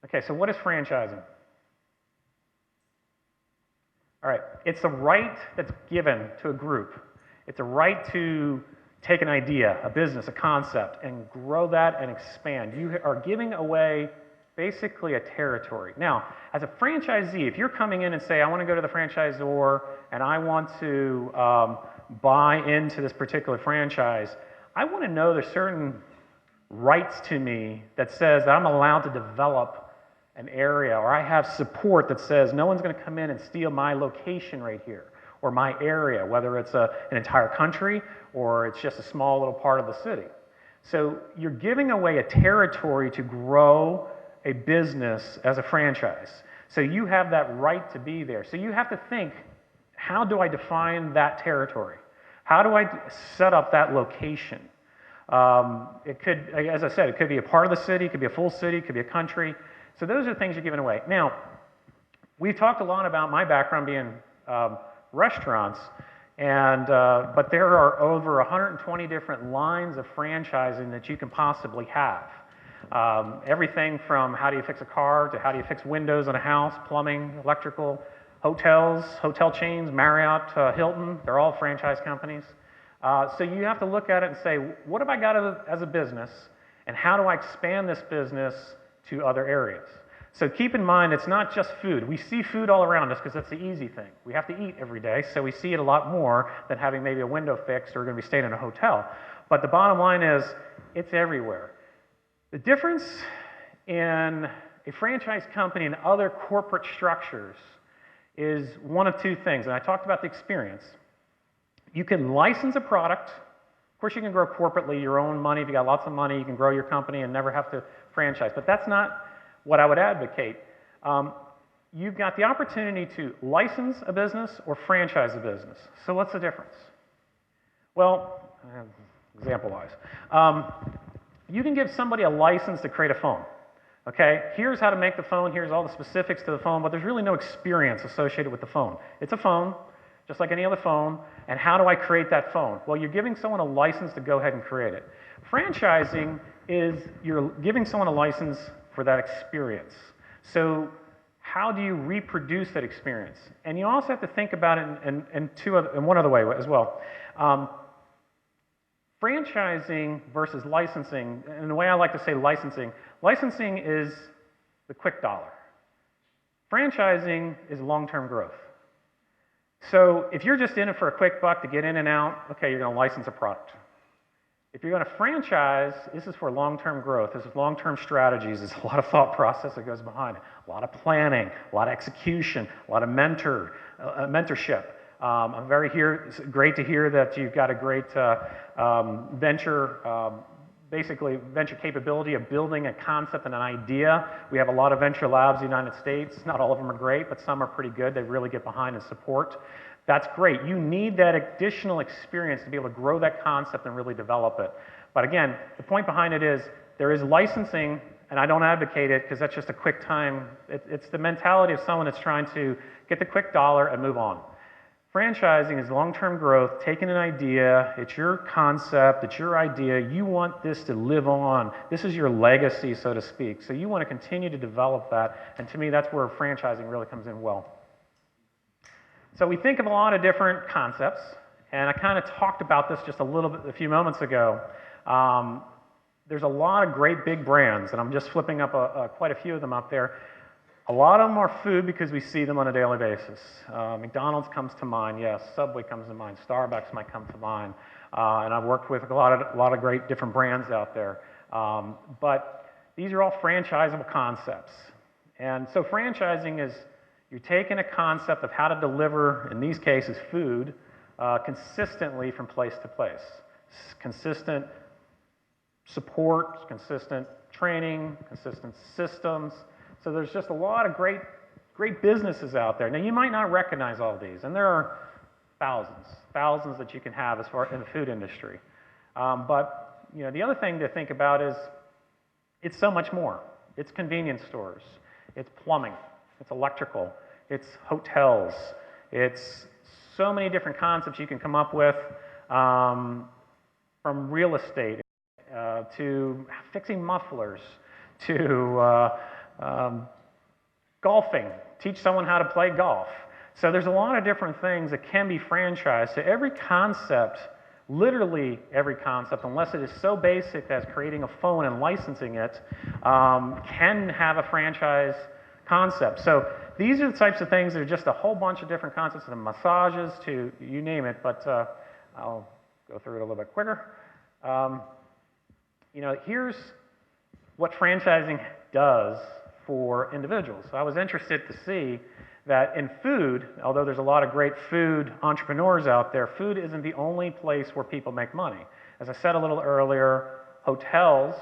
Okay, so what is franchising? All right, it's a right that's given to a group. It's a right to take an idea, a business, a concept, and grow that and expand. You are giving away basically a territory. Now, as a franchisee, if you're coming in and say, I want to go to the franchisor and I want to buy into this particular franchise, I want to know there's certain rights to me that says that I'm allowed to develop an area, or I have support that says no one's going to come in and steal my location right here, or my area, whether it's an entire country or it's just a small little part of the city. So you're giving away a territory to grow a business as a franchise. So you have that right to be there. So you have to think, how do I define that territory? How do I set up that location? It could, as I said, it could be a part of the city, it could be a full city, it could be a country. So those are things you're giving away. Now, we've talked a lot about my background being restaurants, but there are over 120 different lines of franchising that you can possibly have. Everything from how do you fix a car to how do you fix windows in a house, plumbing, electrical, hotels, hotel chains, Marriott, Hilton, they're all franchise companies. So you have to look at it and say, what have I got as a business, and how do I expand this business to other areas? So keep in mind, it's not just food. We see food all around us because that's the easy thing. We have to eat every day, so we see it a lot more than having maybe a window fixed or going to be staying in a hotel. But the bottom line is, it's everywhere. The difference in a franchise company and other corporate structures is one of two things, and I talked about the experience. You can license a product. Of course, you can grow corporately your own money. If you got lots of money, you can grow your company and never have to franchise. But that's not what I would advocate. You've got the opportunity to license a business or franchise a business. So what's the difference? Well, example-wise, you can give somebody a license to create a phone. Okay, here's how to make the phone, here's all the specifics to the phone, but there's really no experience associated with the phone. It's a phone, just like any other phone, and how do I create that phone? Well, you're giving someone a license to go ahead and create it. Franchising is you're giving someone a license for that experience. So how do you reproduce that experience? And you also have to think about it in one other way as well. Franchising versus licensing, and the way I like to say licensing is the quick dollar. Franchising is long-term growth. So if you're just in it for a quick buck to get in and out, okay, you're going to license a product. If you're going to franchise, this is for long-term growth. This is long-term strategies. There's a lot of thought process that goes behind it. A lot of planning, a lot of execution, a lot of mentorship. I'm it's great to hear that you've got a great basically venture capability of building a concept and an idea. We have a lot of venture labs in the United States. Not all of them are great, but some are pretty good. They really get behind and support. That's great. You need that additional experience to be able to grow that concept and really develop it. But again, the point behind it is there is licensing, and I don't advocate it because that's just a quick time. It's the mentality of someone that's trying to get the quick dollar and move on. Franchising is long-term growth, taking an idea, it's your concept, it's your idea, you want this to live on. This is your legacy, so to speak. So you want to continue to develop that, and to me that's where franchising really comes in well. So we think of a lot of different concepts, and I kind of talked about this just a few moments ago. There's a lot of great big brands, and I'm just flipping up quite a few of them up there. A lot of them are food because we see them on a daily basis. McDonald's comes to mind, yes. Subway comes to mind. Starbucks might come to mind. And I've worked with a lot of great different brands out there. But these are all franchisable concepts. And so franchising is you're taking a concept of how to deliver, in these cases, food, consistently from place to place. Consistent support, consistent training, consistent systems. So there's just a lot of great businesses out there. Now you might not recognize all of these, and there are thousands that you can have as far in the food industry. But you know, the other thing to think about is it's so much more. It's convenience stores, it's plumbing, it's electrical, it's hotels, it's so many different concepts you can come up with, from real estate to fixing mufflers to Golfing, teach someone how to play golf. So there's a lot of different things that can be franchised. So every concept, literally every concept, unless it is so basic as creating a phone and licensing it, can have a franchise concept. So these are the types of things that are just a whole bunch of different concepts, from massages to you name it, but I'll go through it a little bit quicker. Here's what franchising does for individuals. So I was interested to see that in food, although there's a lot of great food entrepreneurs out there, food isn't the only place where people make money. As I said a little earlier, hotels,